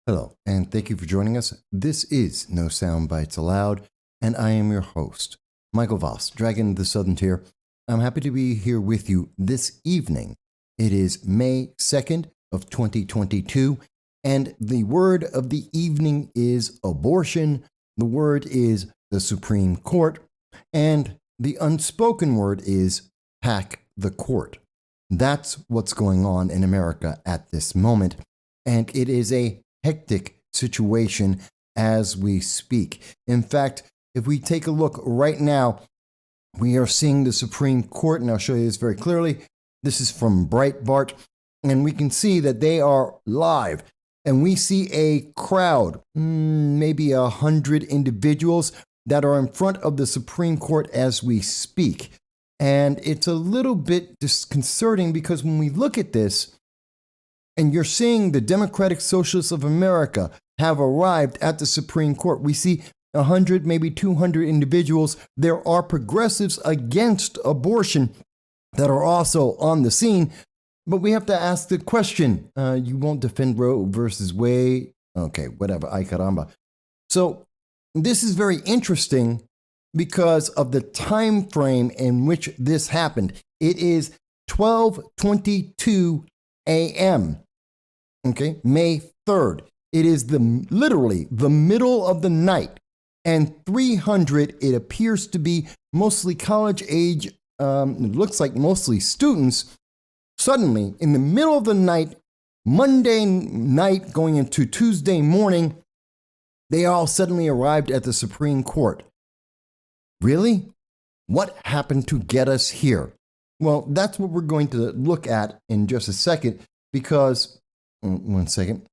Hello, and thank you for joining us. This is No Soundbites Allowed, and I am your host, Michael Voss, Dragon of the Southern Tier. I'm happy to be here with you this evening. It is May 2nd of 2022, and the word of the evening is abortion. The word is the Supreme Court, and the unspoken word is pack the court. That's what's going on in America at this moment, and it is a hectic situation as we speak. In fact, if we take a look right now, we are seeing the Supreme Court, and I'll show you this very clearly. This is from Breitbart, and we can see that they are live, and we see a crowd, maybe 100 individuals that are in front of the Supreme Court as we speak. And it's a little bit disconcerting because when we look at this, and you're seeing the Democratic Socialists of America have arrived at the Supreme Court. We see 100, maybe 200 individuals. There are progressives against abortion that are also on the scene. But we have to ask the question, you won't defend Roe versus Wade? Okay, whatever, ay caramba. So this is very interesting because of the time frame in which this happened. It is 12:22 a.m., okay, May 3rd. It is literally the middle of the night, and 300, it appears to be mostly college age, it looks like mostly students, suddenly in the middle of the night, Monday night going into Tuesday morning, they all suddenly arrived at the Supreme Court. Really? What happened to get us here? Well, that's what we're going to look at in just a second because, one second.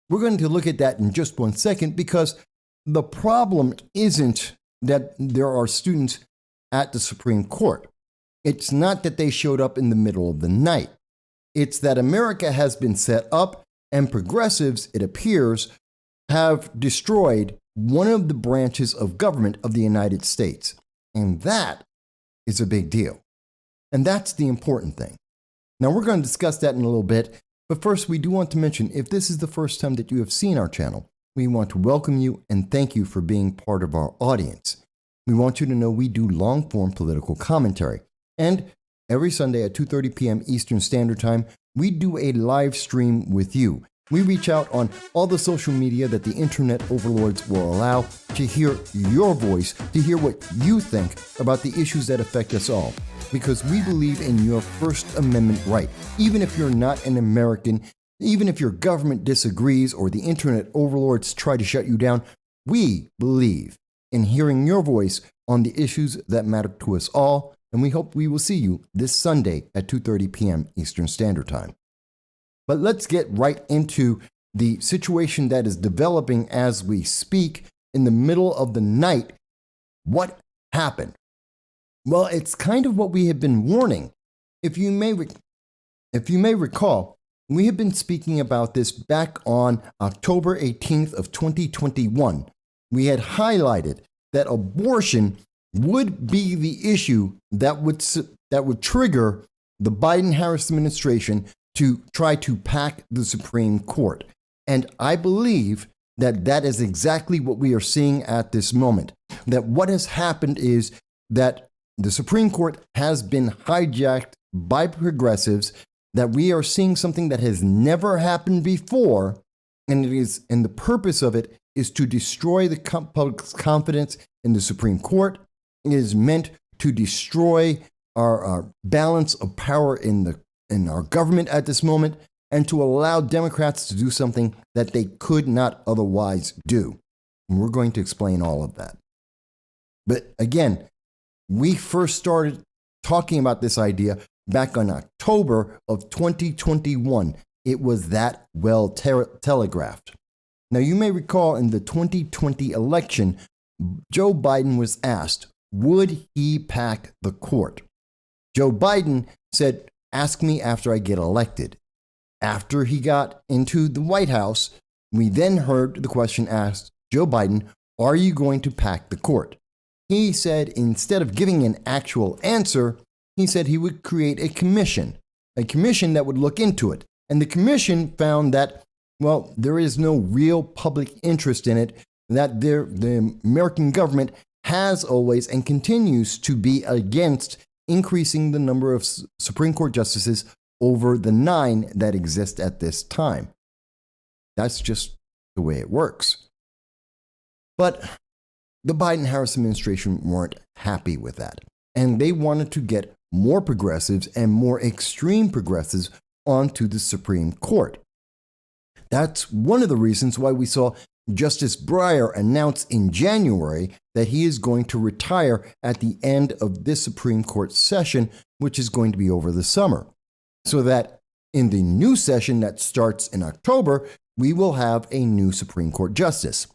We're going to look at that in just 1 second because the problem isn't that there are students at the Supreme Court. It's not that they showed up in the middle of the night. It's that America has been set up and progressives, it appears, have destroyed one of the branches of government of the United States. And that is a big deal. And that's the important thing. Now, we're going to discuss that in a little bit. But first, we do want to mention, if this is the first time that you have seen our channel, we want to welcome you and thank you for being part of our audience. We want you to know we do long-form political commentary. And every Sunday at 2:30 p.m. Eastern Standard Time, we do a live stream with you. We reach out on all the social media that the internet overlords will allow to hear your voice, to hear what you think about the issues that affect us all. Because we believe in your First Amendment right. Even if you're not an American, even if your government disagrees or the internet overlords try to shut you down, we believe in hearing your voice on the issues that matter to us all. And we hope we will see you this Sunday at 2:30 p.m. Eastern Standard Time. But let's get right into the situation that is developing as we speak in the middle of the night. What happened? Well, it's kind of what we have been warning. If you may recall, we have been speaking about this back on October 18th of 2021. We had highlighted that abortion would be the issue that would trigger the Biden-Harris administration to try to pack the Supreme Court. And I believe that that is exactly what we are seeing at this moment. That what has happened is that the Supreme Court has been hijacked by progressives, that we are seeing something that has never happened before, and the purpose of it is to destroy the public's confidence in the Supreme Court. It is meant to destroy our balance of power in our government at this moment, and to allow Democrats to do something that they could not otherwise do. And we're going to explain all of that. But again, we first started talking about this idea back on October of 2021. It was that well telegraphed. Now, you may recall in the 2020 election, Joe Biden was asked, would he pack the court? Joe Biden said, ask me after I get elected. After he got into the White House, we then heard the question asked, Joe Biden, are you going to pack the court? He said instead of giving an actual answer, he said he would create a commission that would look into it. And the commission found that well, there is no real public interest in it, that the American government has always and continues to be against increasing the number of Supreme Court justices over the 9 that exist at this time. That's just the way it works. But the Biden-Harris administration weren't happy with that, and they wanted to get more progressives and more extreme progressives onto the Supreme Court. That's one of the reasons why we saw Justice Breyer announce in January that he is going to retire at the end of this Supreme Court session, which is going to be over the summer, so that in the new session that starts in October, we will have a new Supreme Court justice.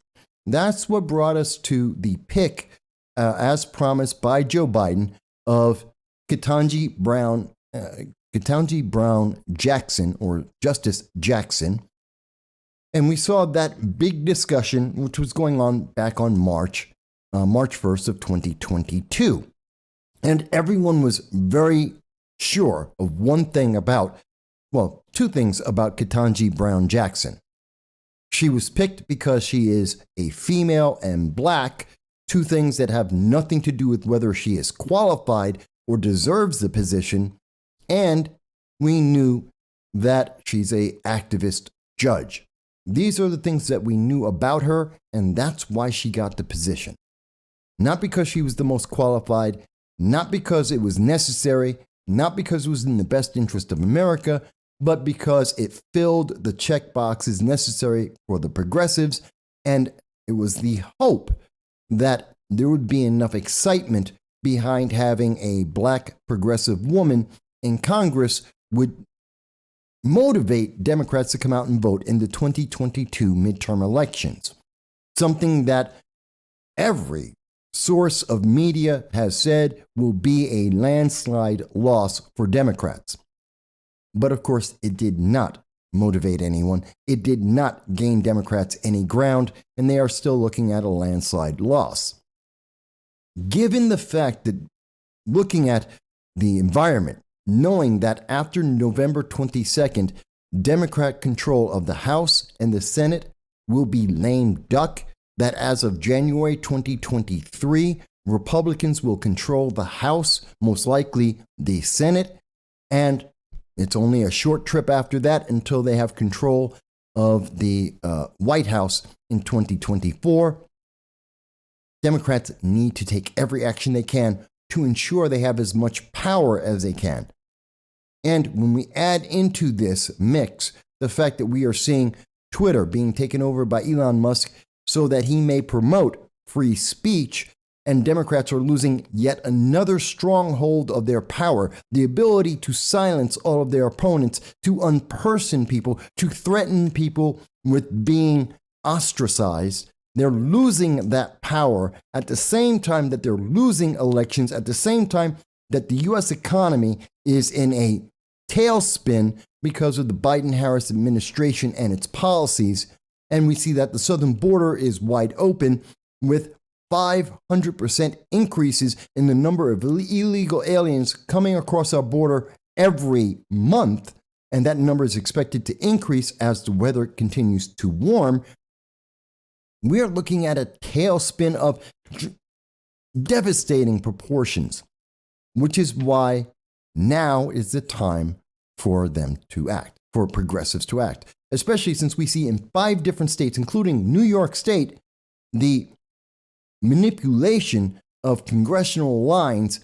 That's what brought us to the pick, as promised by Joe Biden, of Ketanji Brown Jackson, or Justice Jackson. And we saw that big discussion, which was going on back on March 1st of 2022. And everyone was very sure of one thing about, well, 2 things about Ketanji Brown Jackson. She was picked because she is a female and black, 2 things that have nothing to do with whether she is qualified or deserves the position. And we knew that she's an activist judge. These are the things that we knew about her, and that's why she got the position. Not because she was the most qualified, not because it was necessary, not because it was in the best interest of America, but because it filled the check boxes necessary for the progressives, and it was the hope that there would be enough excitement behind having a black progressive woman in Congress would motivate Democrats to come out and vote in the 2022 midterm elections. Something that every source of media has said will be a landslide loss for Democrats. But of course, it did not motivate anyone. It did not gain Democrats any ground, and they are still looking at a landslide loss. Given the fact that, looking at the environment, knowing that after November 22nd, Democrat control of the House and the Senate will be lame duck, that as of January 2023, Republicans will control the House, most likely the Senate, and it's only a short trip after that until they have control of the White House in 2024. Democrats need to take every action they can to ensure they have as much power as they can. And when we add into this mix the fact that we are seeing Twitter being taken over by Elon Musk so that he may promote free speech, and Democrats are losing yet another stronghold of their power, the ability to silence all of their opponents, to unperson people, to threaten people with being ostracized. They're losing that power at the same time that they're losing elections, at the same time that the U.S. economy is in a tailspin because of the Biden-Harris administration and its policies. And we see that the southern border is wide open with 500% increases in the number of illegal aliens coming across our border every month. And that number is expected to increase as the weather continues to warm. We are looking at a tailspin of devastating proportions, which is why now is the time for them to act, for progressives to act, especially since we see in 5 different states, including New York State, the manipulation of congressional lines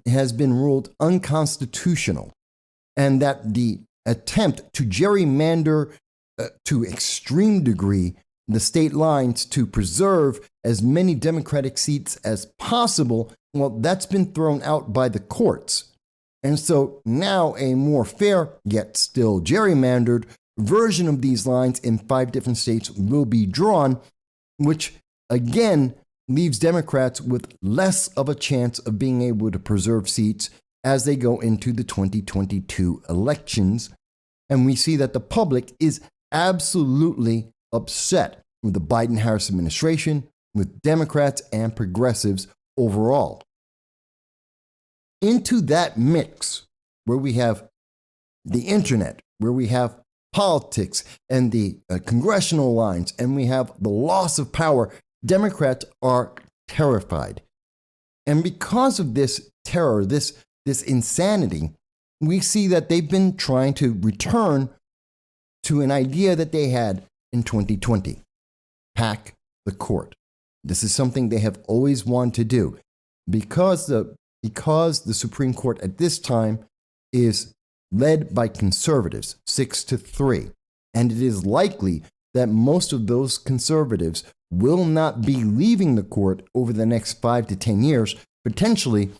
has been ruled unconstitutional, and that the attempt to gerrymander to extreme degree the state lines to preserve as many Democratic seats as possible, well, that's been thrown out by the courts. And so now a more fair, yet still gerrymandered version of these lines in 5 different states will be drawn, which again leaves Democrats with less of a chance of being able to preserve seats as they go into the 2022 elections. And we see that the public is absolutely upset with the Biden-Harris administration, with Democrats and progressives overall. Into that mix, where we have the internet, where we have politics and the congressional lines, and we have the loss of power, Democrats are terrified. And because of this terror, this insanity, we see that they've been trying to return to an idea that they had in 2020, pack the court. This is something they have always wanted to do. Because the Supreme Court at this time is led by conservatives, 6-3, and it is likely that most of those conservatives will not be leaving the court over the next 5 to 10 years, potentially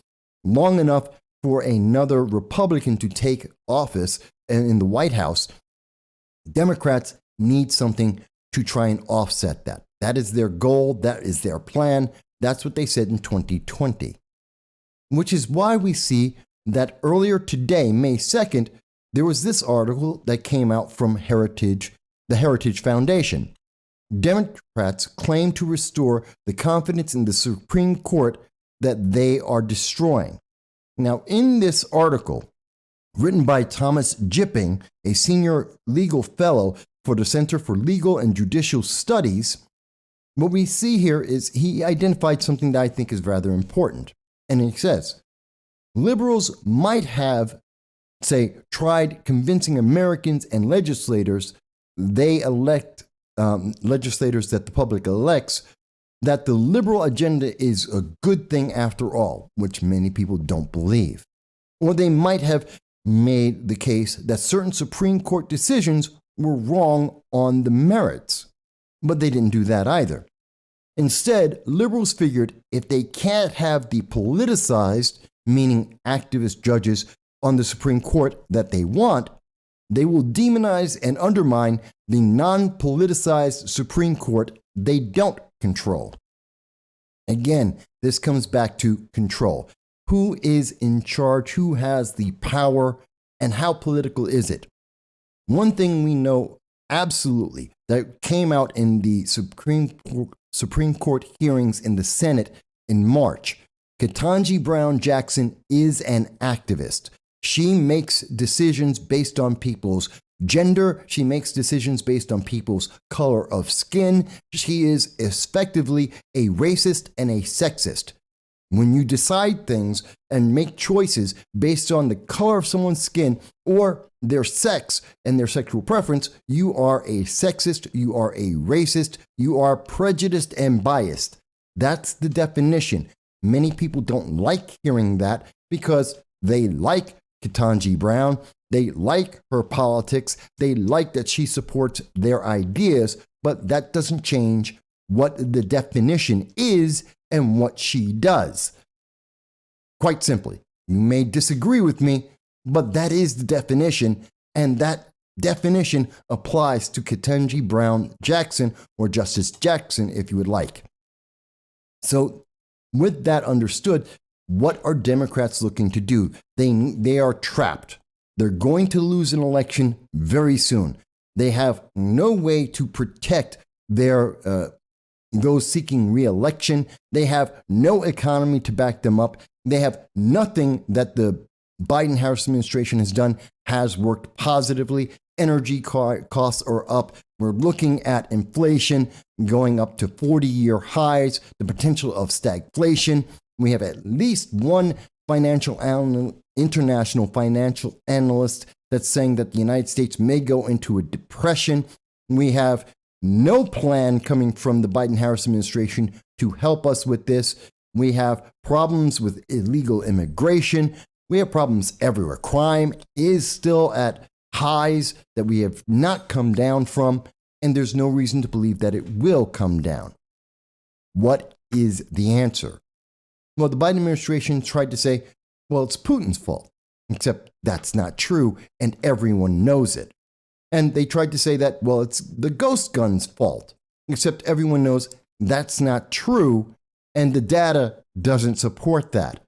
long enough for another Republican to take office in the White House. Democrats need something to try and offset that. That is their goal. That is their plan. That's what they said in 2020, which is why we see that earlier today, May 2nd, there was this article that came out from the Heritage Foundation. Democrats claim to restore the confidence in the Supreme Court that they are destroying. Now, in this article, written by Thomas Jipping, a senior legal fellow for the Center for Legal and Judicial Studies, what we see here is he identified something that I think is rather important. And he says, liberals might have, say, tried convincing Americans and legislators they elect, legislators that the public elects, that the liberal agenda is a good thing after all, which many people don't believe. Or they might have made the case that certain Supreme Court decisions were wrong on the merits. But they didn't do that either. Instead, liberals figured if they can't have the politicized, meaning activist judges on the Supreme Court that they want, they will demonize and undermine the non-politicized Supreme Court they don't control. Again, this comes back to control. Who is in charge? Who has the power? And how political is it? One thing we know absolutely that came out in the Supreme Court hearings in the Senate in March, Ketanji Brown Jackson is an activist. She makes decisions based on people's gender. She makes decisions based on people's color of skin. She is effectively a racist and a sexist. When you decide things and make choices based on the color of someone's skin or their sex and their sexual preference, you are a sexist, you are a racist, you are prejudiced and biased. That's the definition. Many people don't like hearing that because they like Ketanji Brown, they like her politics, they like that she supports their ideas, but that doesn't change what the definition is and what she does. Quite simply, you may disagree with me, but that is the definition, and that definition applies to Ketanji Brown Jackson, or Justice Jackson, if you would like. So, with that understood, what are Democrats looking to do? They are trapped. They're going to lose an election very soon. They have no way to protect their those seeking re-election. They have no economy to back them up. They have nothing that the Biden-Harris administration has worked positively. Energy costs are up. We're looking at inflation going up to 40-year highs, the potential of stagflation. We have at least one international financial analyst that's saying that the United States may go into a depression. We have no plan coming from the Biden-Harris administration to help us with this. We have problems with illegal immigration. We have problems everywhere. Crime is still at highs that we have not come down from, and there's no reason to believe that it will come down. What is the answer? Well, the Biden administration tried to say, well, it's Putin's fault, except that's not true, and everyone knows it. And they tried to say that, well, it's the ghost gun's fault, except everyone knows that's not true, and the data doesn't support that.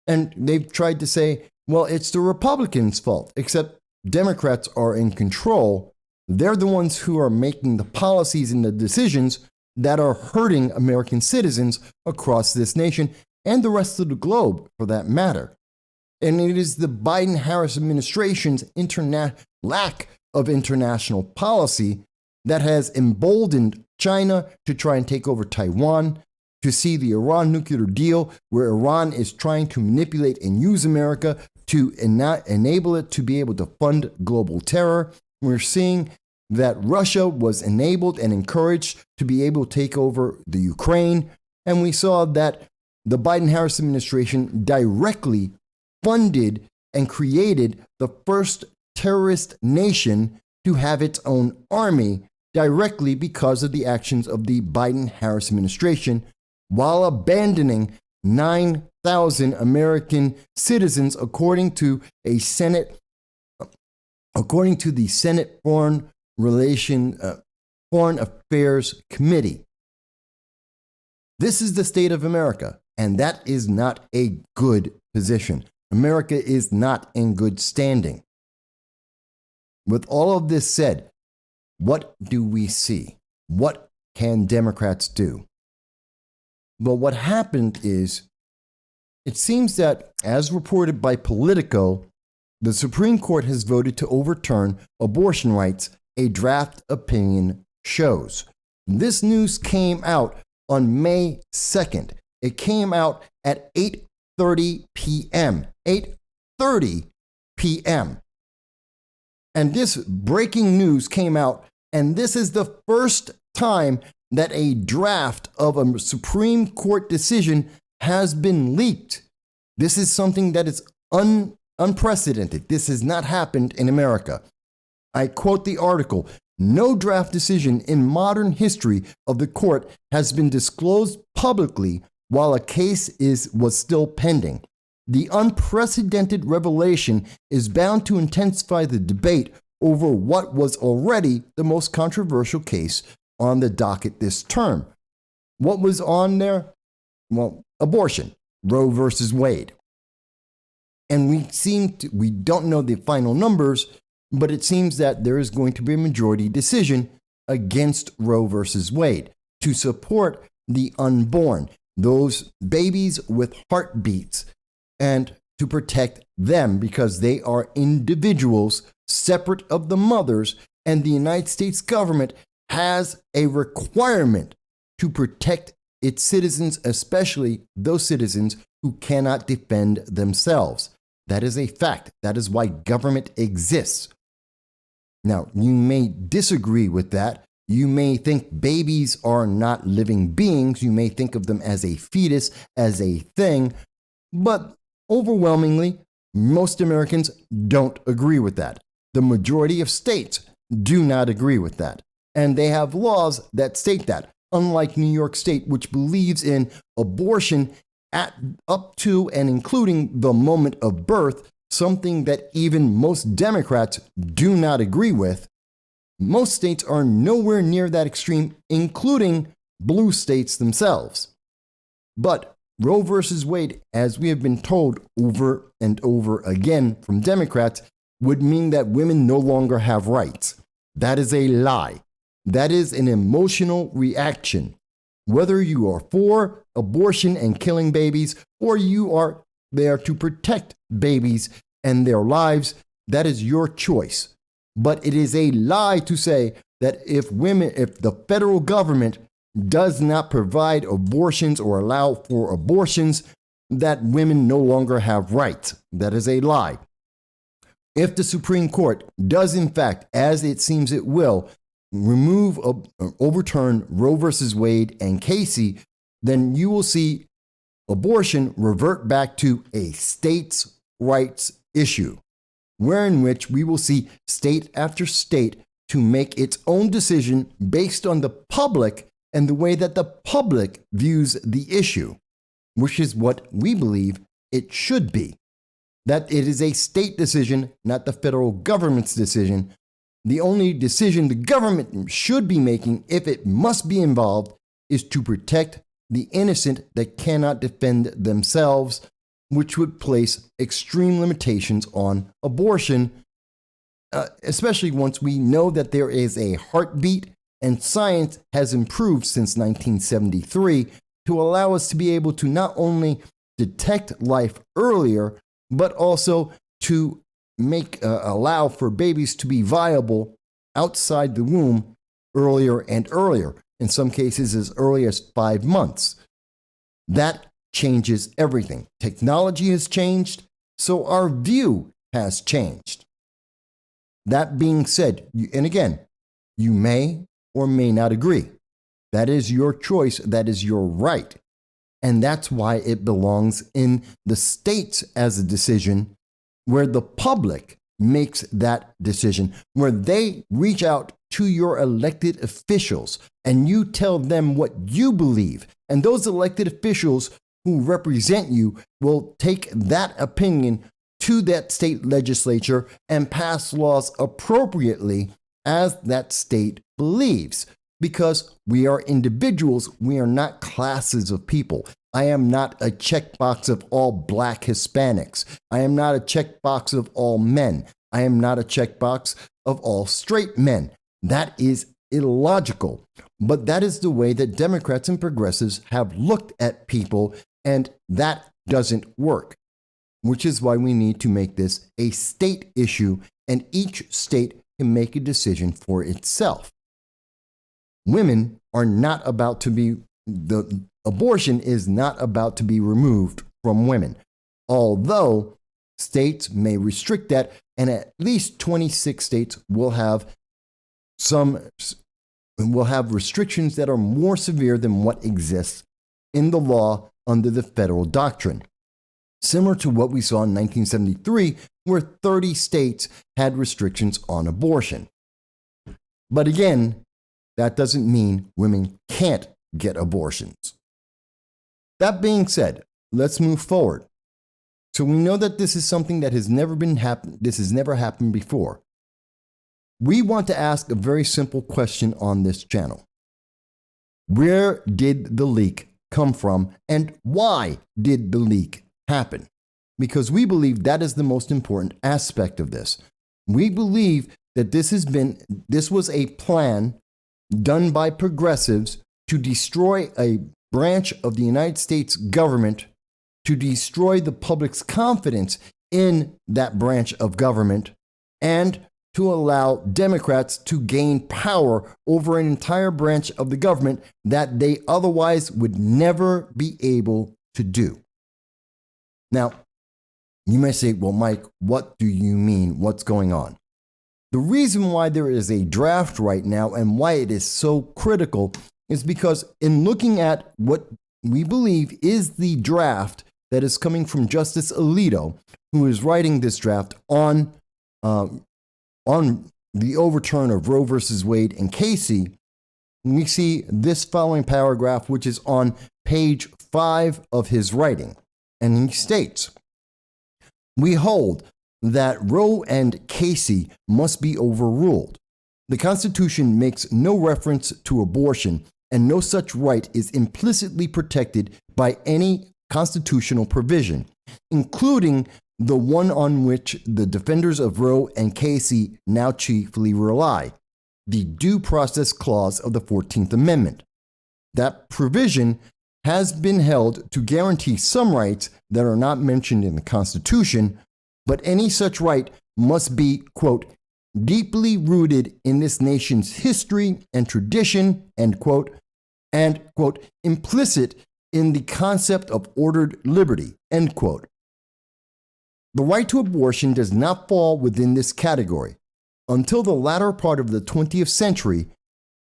And they've tried to say, well, it's the Republicans' fault, except Democrats are in control. They're the ones who are making the policies and the decisions that are hurting American citizens across this nation and the rest of the globe, for that matter. And it is the Biden-Harris administration's lack of international policy that has emboldened China to try and take over Taiwan, to see the Iran nuclear deal where Iran is trying to manipulate and use America to enable it to be able to fund global terror. We're seeing that Russia was enabled and encouraged to be able to take over the Ukraine. And we saw that the Biden-Harris administration directly funded and created the first terrorist nation to have its own army directly because of the actions of the Biden-Harris administration, while abandoning 9,000 American citizens, according to the Senate Foreign Affairs Committee. This is the state of America, and that is not a good position. America is not in good standing. With all of this said, what do we see? What can Democrats do? But what happened is, it seems that, as reported by Politico, the Supreme Court has voted to overturn abortion rights, a draft opinion shows. This news came out on May 2nd. It came out at 8:30 p.m. 8:30 p.m. And this breaking news came out, and this is the first time that a draft of a Supreme Court decision has been leaked. This is something that is unprecedented. This has not happened in America. I quote the article, "No draft decision in modern history of the court has been disclosed publicly while a case was still pending. The unprecedented revelation is bound to intensify the debate over what was already the most controversial case on the docket this term." What was on there? Well, abortion, Roe versus Wade. And we don't know the final numbers, but it seems that there is going to be a majority decision against Roe versus Wade to support the unborn, those babies with heartbeats, and to protect them because they are individuals separate of the mothers, and the United States government has a requirement to protect its citizens, especially those citizens who cannot defend themselves. That is a fact. That is why government exists. Now, you may disagree with that. You may think babies are not living beings. You may think of them as a fetus, as a thing. But overwhelmingly, most Americans don't agree with that. The majority of states do not agree with that. And they have laws that state that, unlike New York State, which believes in abortion up to and including the moment of birth, something that even most Democrats do not agree with. Most states are nowhere near that extreme, including blue states themselves. But Roe versus Wade, as we have been told over and over again from Democrats, would mean that women no longer have rights. That is a lie. That is an emotional reaction. Whether you are for abortion and killing babies, or you are there to protect babies and their lives, that is your choice. But it is a lie to say that if the federal government does not provide abortions or allow for abortions, that women no longer have rights. That is a lie. If the Supreme Court does, in fact, as it seems it will, overturn Roe versus Wade and Casey, then you will see abortion revert back to a states' rights issue, wherein which we will see state after state to make its own decision based on the public and the way that the public views the issue, which is what we believe it should be. That it is a state decision, not the federal government's decision. The only decision the government should be making, if it must be involved, is to protect the innocent that cannot defend themselves, which would place extreme limitations on abortion, especially once we know that there is a heartbeat and science has improved since 1973 to allow us to be able to not only detect life earlier, but also to allow for babies to be viable outside the womb earlier and earlier, in some cases as early as 5 months. That changes everything. Technology has changed, so our view has changed. That being said, and again, you may or may not agree. That is your choice. That is your right. And that's why it belongs in the states as a decision where the public makes that decision, where they reach out to your elected officials and you tell them what you believe. And those elected officials who represent you will take that opinion to that state legislature and pass laws appropriately as that state believes. Because we are individuals, we are not classes of people. I am not a checkbox of all Black Hispanics. I am not a checkbox of all men. I am not a checkbox of all straight men. That is illogical. But that is the way that Democrats and progressives have looked at people, and that doesn't work. Which is why we need to make this a state issue, and each state can make a decision for itself. Women are not about to be, the abortion is not about to be removed from women, although states may restrict that, and at least 26 states will have restrictions that are more severe than what exists in the law under the federal doctrine. Similar to what we saw in 1973, where 30 states had restrictions on abortion. But again, that doesn't mean women can't get abortions. That being said, let's move forward. So we know that this is something that has never happened before. We want to ask a very simple question on this channel. Where did the leak come from, and why did the leak happen? Because we believe that is the most important aspect of this. We believe that this was a plan done by progressives to destroy a branch of the United States government, to destroy the public's confidence in that branch of government, and to allow Democrats to gain power over an entire branch of the government that they otherwise would never be able to do. Now, you may say, well, Mike, what do you mean? What's going on? The reason why there is a draft right now and why it is so critical is because in looking at what we believe is the draft that is coming from Justice Alito, who is writing this draft on the overturn of Roe versus Wade and Casey, we see this following paragraph, which is on page 5 of his writing. And he states, "We hold that Roe and Casey must be overruled. The Constitution makes no reference to abortion, and no such right is implicitly protected by any constitutional provision, including the one on which the defenders of Roe and Casey now chiefly rely, the Due Process Clause of the 14th Amendment. That provision has been held to guarantee some rights that are not mentioned in the Constitution, but any such right must be, quote, deeply rooted in this nation's history and tradition, end quote, and, quote, implicit in the concept of ordered liberty, end quote. The right to abortion does not fall within this category. Until the latter part of the 20th century,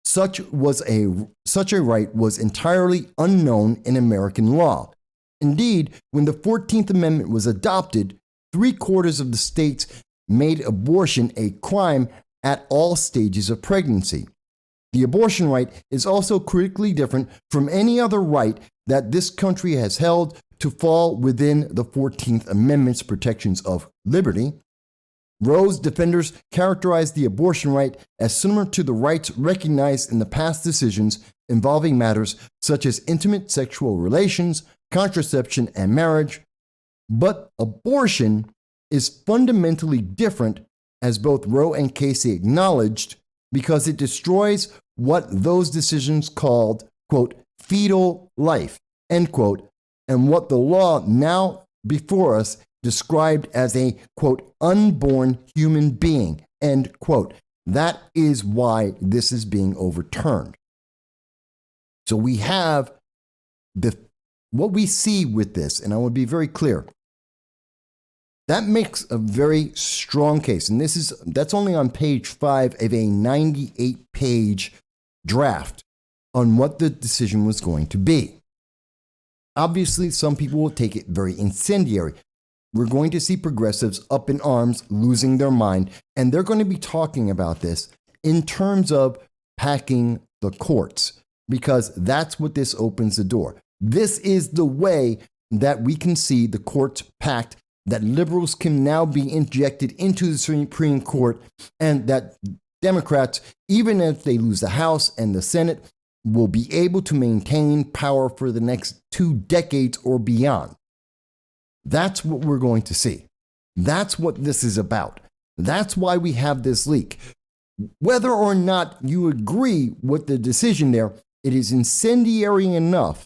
such a right was entirely unknown in American law. Indeed, when the 14th Amendment was adopted, 3/4 of the states made abortion a crime at all stages of pregnancy. The abortion right is also critically different from any other right that this country has held to fall within the 14th Amendment's protections of liberty. Roe's defenders characterized the abortion right as similar to the rights recognized in the past decisions involving matters such as intimate sexual relations, contraception, and marriage. But abortion is fundamentally different, as both Roe and Casey acknowledged, because it destroys what those decisions called, quote, fetal life, end quote, and what the law now before us described as a, quote, unborn human being, end quote. That is why this is being overturned. So we have what we see with this, and I want to be very clear. That makes a very strong case, and that's only on page 5 of a 98-page draft on what the decision was going to be. Obviously, some people will take it very incendiary. We're going to see progressives up in arms, losing their mind, and they're going to be talking about this in terms of packing the courts, because that's what this opens the door. This is the way that we can see the courts packed, that liberals can now be injected into the Supreme Court, and that Democrats, even if they lose the House and the Senate, will be able to maintain power for the next 2 decades or beyond. That's what we're going to see. That's what this is about. That's why we have this leak. Whether or not you agree with the decision there, it is incendiary enough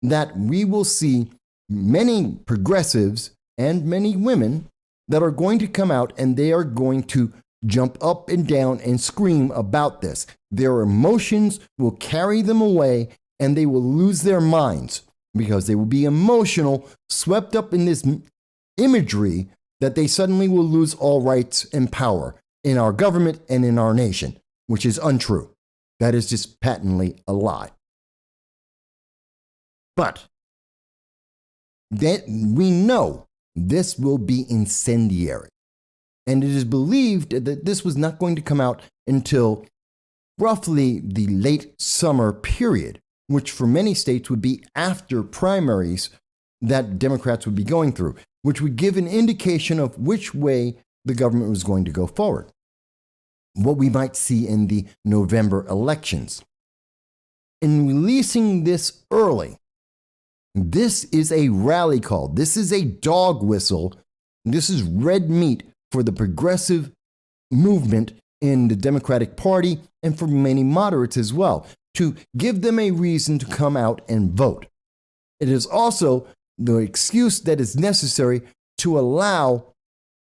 that we will see many progressives and many women that are going to come out and they are going to jump up and down and scream about this. Their emotions will carry them away and they will lose their minds because they will be emotional, swept up in this imagery that they suddenly will lose all rights and power in our government and in our nation, which is untrue. That is just patently a lie. But we know this will be incendiary. And it is believed that this was not going to come out until roughly the late summer period, which for many states would be after primaries that Democrats would be going through, which would give an indication of which way the government was going to go forward. What we might see in the November elections. In releasing this early, this is a rally call. This is a dog whistle. This is red meat for the progressive movement in the Democratic Party and for many moderates as well, to give them a reason to come out and vote. It is also the excuse that is necessary to allow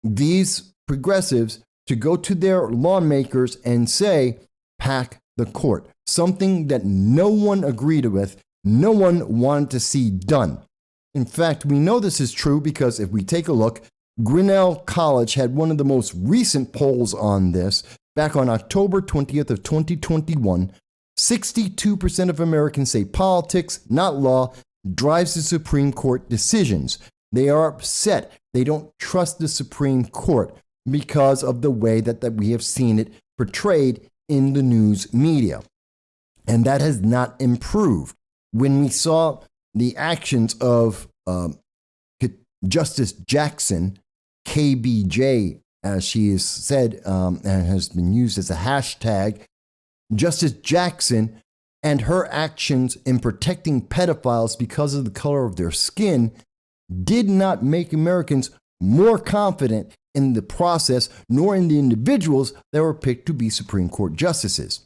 these progressives to go to their lawmakers and say, pack the court, something that no one agreed with, no one wanted to see done. In fact, we know this is true because if we take a look, Grinnell College had one of the most recent polls on this back on October 20th of 2021. 62% of Americans say politics, not law, drives the Supreme Court decisions. They are upset. They don't trust the Supreme Court because of the way that we have seen it portrayed in the news media. And that has not improved. When we saw the actions of Justice Jackson, KBJ, as she is said and has been used as a hashtag, Justice Jackson and her actions in protecting pedophiles because of the color of their skin did not make Americans more confident in the process, nor in the individuals that were picked to be Supreme Court justices.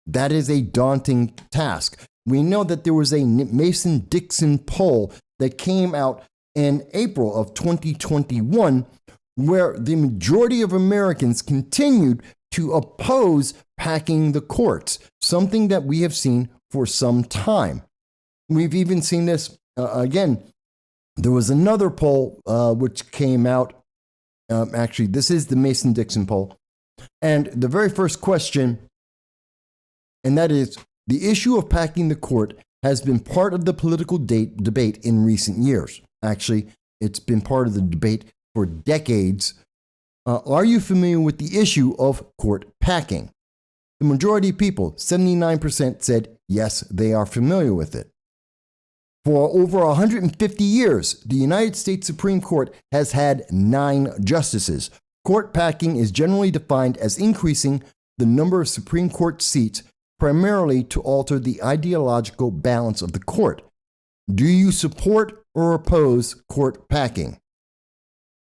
That is a daunting task. We know that there was a Mason-Dixon poll that came out in April of 2021, where the majority of Americans continued to oppose packing the courts, something that we have seen for some time. We've even seen this again. There was another poll which came out. Actually, this is the Mason-Dixon poll. And the very first question, and that is, the issue of packing the court has been part of the political debate in recent years. Actually, it's been part of the debate for decades. Are you familiar with the issue of court packing? The majority of people, 79%, said yes, they are familiar with it. For over 150 years, the United States Supreme Court has had 9 justices. Court packing is generally defined as increasing the number of Supreme Court seats primarily to alter the ideological balance of the court. Do you support or oppose court packing?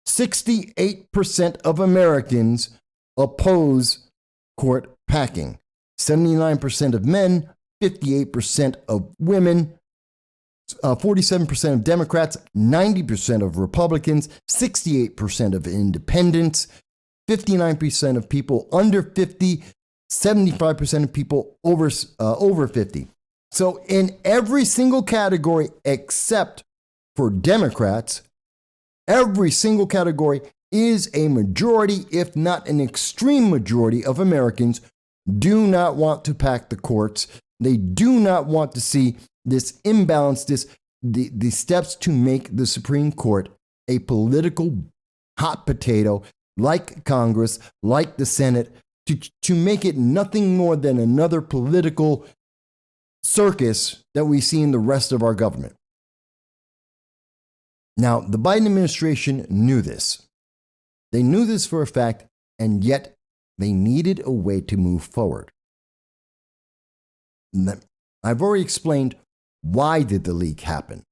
68% of Americans oppose court packing. 79% of men, 58% of women 47% of Democrats, 90% of Republicans, 68% of independents, 59% of people under 50, 75% of people over 50. So in every single category except for Democrats, every single category is a majority, if not an extreme majority of Americans do not want to pack the courts. They do not want to see this imbalance, the steps to make the Supreme Court a political hot potato like Congress, like the Senate, to make it nothing more than another political circus that we see in the rest of our government. Now, the Biden administration knew this. They knew this for a fact, and yet they needed a way to move forward. I've already explained why did the leak happen.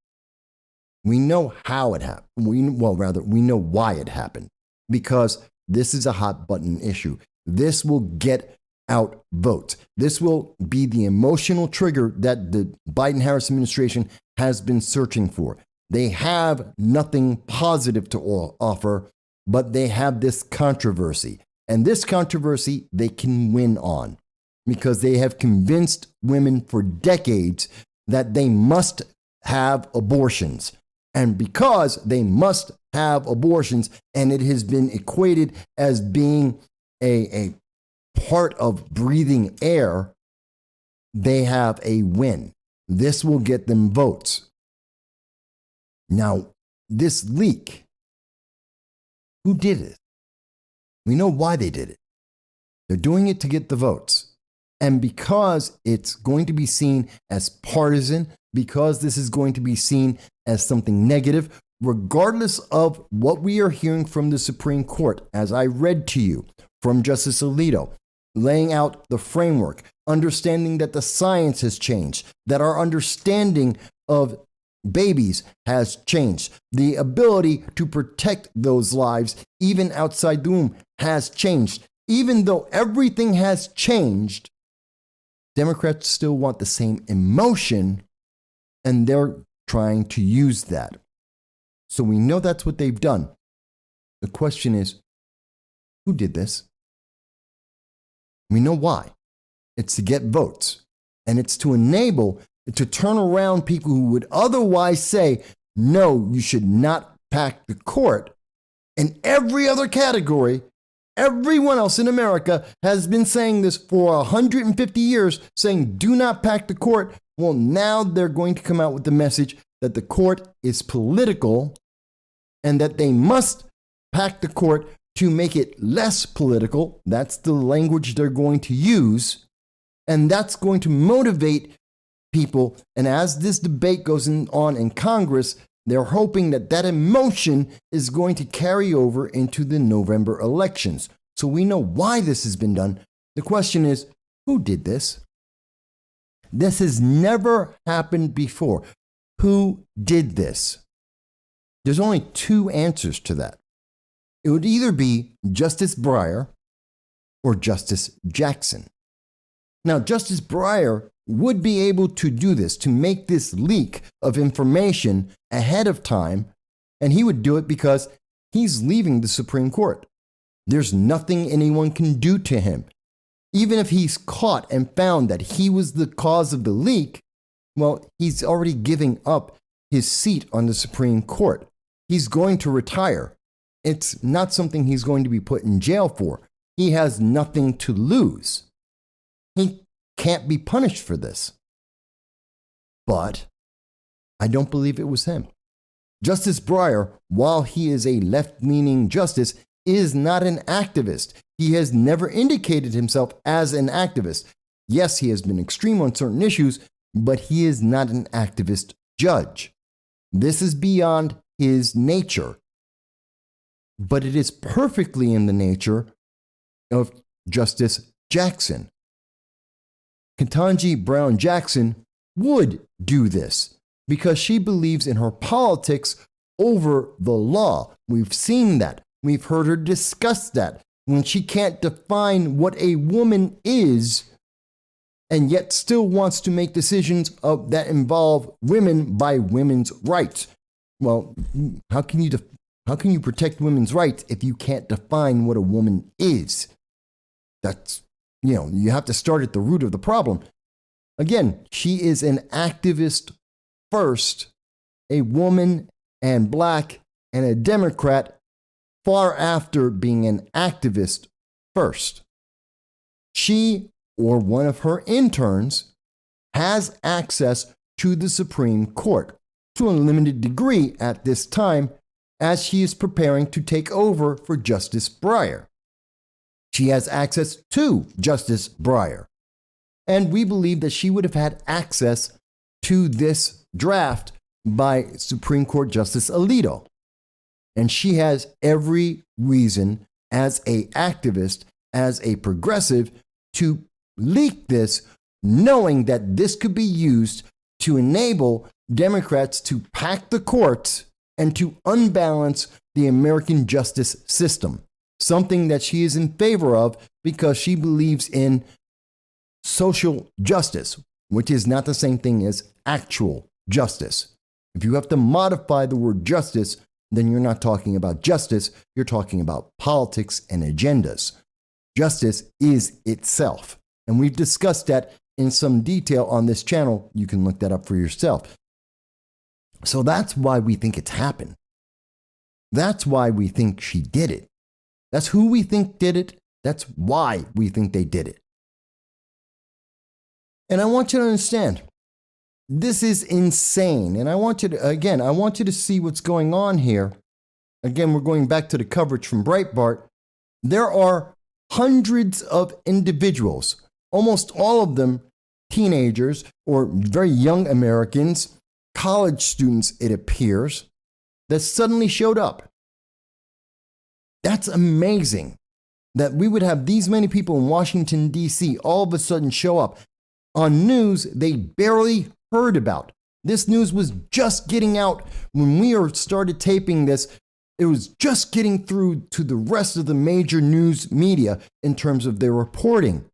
We know how it happened. We know why it happened. Because this is a hot button issue. This will get out votes. This will be the emotional trigger that the Biden-Harris administration has been searching for. They have nothing positive to offer, but they have this controversy. And this controversy they can win on because they have convinced women for decades that they must have abortions. And because they must have abortions, and it has been equated as being a part of breathing air, they have a win. This will get them votes. Now, this leak, who did it? We know why they did it. They're doing it to get the votes. And because it's going to be seen as partisan, because this is going to be seen as something negative, regardless of what we are hearing from the Supreme Court, as I read to you from Justice Alito, laying out the framework, understanding that the science has changed, that our understanding of babies has changed, the ability to protect those lives, even outside the womb, has changed. Even though everything has changed, Democrats still want the same emotion, and they're trying to use that. So we know that's what they've done. The question is, who did this? We know why. It's to get votes, and it's to enable, to turn around people who would otherwise say, no, you should not pack the court. In every other category, everyone else in America has been saying this for 150 years, saying do not pack the court. Well, now they're going to come out with the message that the court is political and that they must pack the court to make it less political. That's the language they're going to use. And that's going to motivate people. And as this debate goes on in Congress, they're hoping that that emotion is going to carry over into the November elections. So we know why this has been done. The question is, who did this? This has never happened before. Who did this? There's only two answers to that. It would either be Justice Breyer or Justice Jackson. Now, Justice Breyer would be able to do this, to make this leak of information ahead of time, and he would do it because he's leaving the Supreme Court. There's nothing anyone can do to him. Even if he's caught and found that he was the cause of the leak, well, he's already giving up his seat on the Supreme Court. He's going to retire. It's not something he's going to be put in jail for. He has nothing to lose. He can't be punished for this. But I don't believe it was him. Justice Breyer, while he is a left-leaning justice, is not an activist. He has never indicated himself as an activist. Yes, he has been extreme on certain issues, but he is not an activist judge. This is beyond his nature. But it is perfectly in the nature of Justice Jackson. Ketanji Brown Jackson would do this because she believes in her politics over the law. We've seen that. We've heard her discuss that when she can't define what a woman is and yet still wants to make decisions that involve women by women's rights. Well, how can you protect women's rights if you can't define what a woman is? That's, you have to start at the root of the problem. Again, she is an activist first, a woman and black and a Democrat far after being an activist first. She or one of her interns has access to the Supreme Court to a limited degree at this time as she is preparing to take over for Justice Breyer. She has access to Justice Breyer. And we believe that she would have had access to this draft by Supreme Court Justice Alito. And she has every reason as an activist, as a progressive, to leak this, knowing that this could be used to enable Democrats to pack the courts and to unbalance the American justice system, something that she is in favor of because she believes in social justice, which is not the same thing as actual justice. If you have to modify the word justice, then you're not talking about justice, you're talking about politics and agendas. Justice is itself. And we've discussed that in some detail on this channel. You can look that up for yourself. So that's why we think it's happened. That's why we think she did it. That's who we think did it. That's why we think they did it. And I want you to understand, this is insane. And I want you to see what's going on here. Again, we're going back to the coverage from Breitbart. There are hundreds of individuals, almost all of them teenagers or very young Americans, college students, it appears, that suddenly showed up. That's amazing that we would have these many people in Washington, D.C. all of a sudden show up on news they barely heard about. This news was just getting out when we started taping this. It was just getting through to the rest of the major news media in terms of their reporting.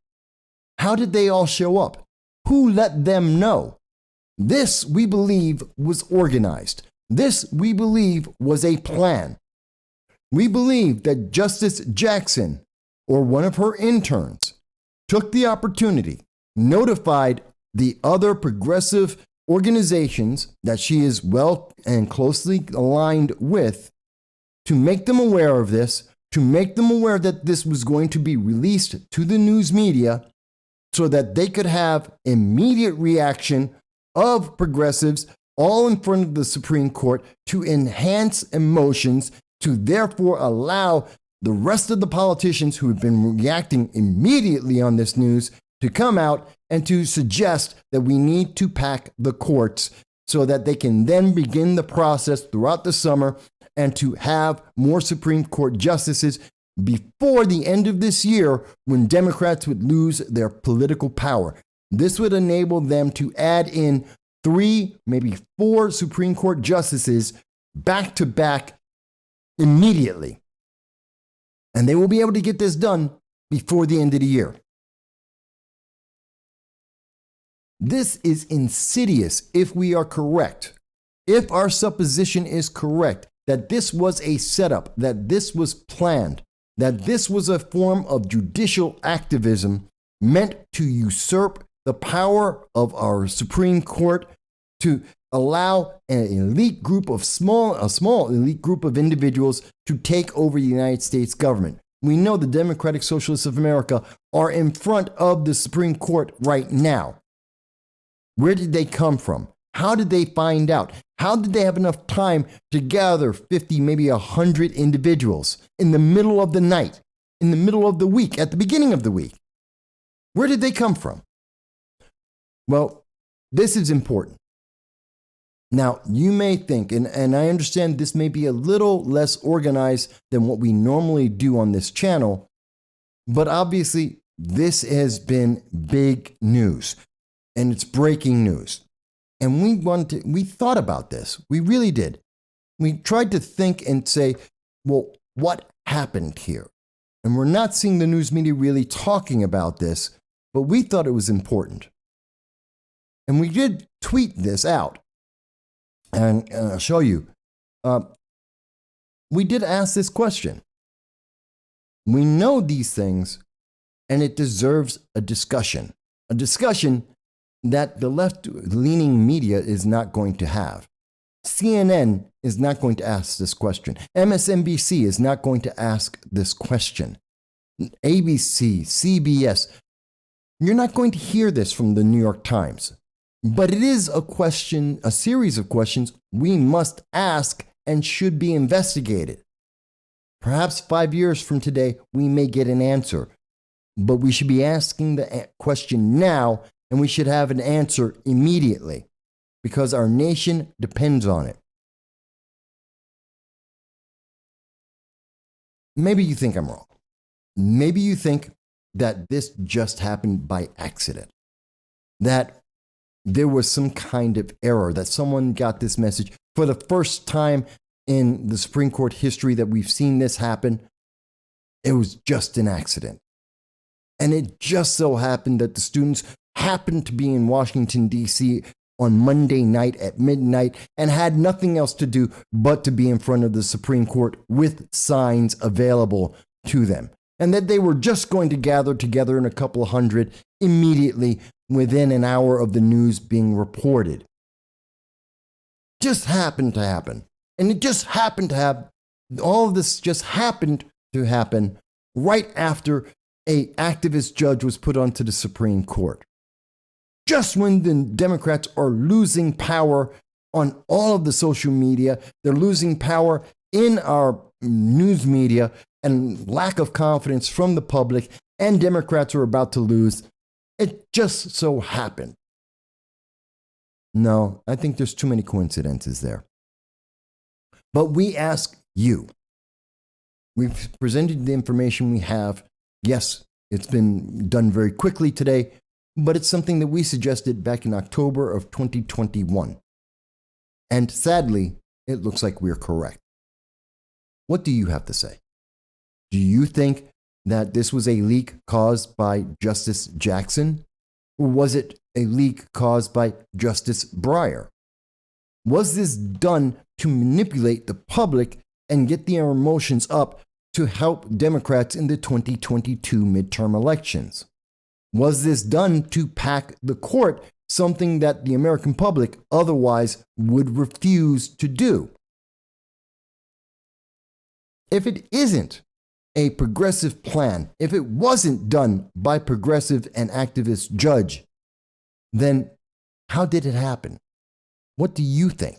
How did they all show up? Who let them know? This, we believe, was organized. This, we believe, was a plan. We believe that Justice Jackson, or one of her interns, took the opportunity, notified the other progressive organizations that she is well and closely aligned with, to make them aware of this, to make them aware that this was going to be released to the news media so that they could have immediate reaction of progressives all in front of the Supreme Court to enhance emotions, to therefore allow the rest of the politicians who have been reacting immediately on this news to come out and to suggest that we need to pack the courts so that they can then begin the process throughout the summer and to have more Supreme Court justices before the end of this year when Democrats would lose their political power. This would enable them to add in 3, maybe 4 Supreme Court justices back to back immediately. And they will be able to get this done before the end of the year. This is insidious if we are correct. If our supposition is correct, that this was a setup, that this was planned, that this was a form of judicial activism meant to usurp the power of our Supreme Court, to allow an elite group of a small elite group of individuals to take over the United States government. We know the Democratic Socialists of America are in front of the Supreme Court right now. Where did they come from? How did they find out? How did they have enough time to gather 50, maybe 100 individuals in the middle of the night, in the middle of the week, at the beginning of the week? Where did they come from? Well, this is important. Now, you may think, and I understand this may be a little less organized than what we normally do on this channel, but obviously this has been big news, and it's breaking news. And we thought about this. We really did. We tried to think and say, well, what happened here? And we're not seeing the news media really talking about this. but we thought it was important. And we did tweet this out. And I'll show you. We did ask this question. We know these things, and it deserves a discussion that the left-leaning media is not going to have. CNN is not going to ask this question. MSNBC is not going to ask this question. ABC, CBS, you're not going to hear this from the New York Times. But it is a question, a series of questions we must ask and should be investigated. Perhaps 5 years from today, we may get an answer, but we should be asking the question now, and we should have an answer immediately because our nation depends on it. Maybe you think I'm wrong. Maybe you think that this just happened by accident, that there was some kind of error, that someone got this message for the first time in the Supreme Court history that we've seen this happen. It was just an accident. And it just so happened that the students happened to be in Washington, D.C. on Monday night at midnight and had nothing else to do but to be in front of the Supreme Court with signs available to them. And that they were just going to gather together in a couple of hundred immediately within an hour of the news being reported. Just happened to happen. And it just happened to have, all of this just happened to happen right after an activist judge was put onto the Supreme Court. Just when the Democrats are losing power on all of the social media, they're losing power in our news media and lack of confidence from the public, and Democrats are about to lose. It just so happened. No, I think there's too many coincidences there. But we ask you. We've presented the information we have. Yes, it's been done very quickly today, but it's something that we suggested back in October of 2021. And sadly, it looks like we're correct. What do you have to say? Do you think that this was a leak caused by Justice Jackson? Or was it a leak caused by Justice Breyer? Was this done to manipulate the public and get their emotions up to help Democrats in the 2022 midterm elections? Was this done to pack the court, something that the American public otherwise would refuse to do? If it isn't a progressive plan, if it wasn't done by progressive and activist judge, then how did it happen? What do you think?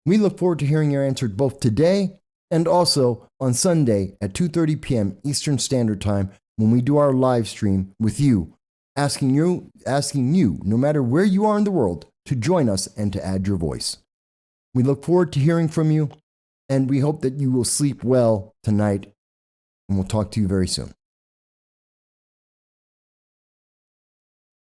We look forward to hearing your answer both today and also on Sunday at 2:30 p.m. Eastern Standard Time when we do our live stream with you, asking you, no matter where you are in the world, to join us and to add your voice. We look forward to hearing from you, and we hope that you will sleep well tonight, and we'll talk to you very soon.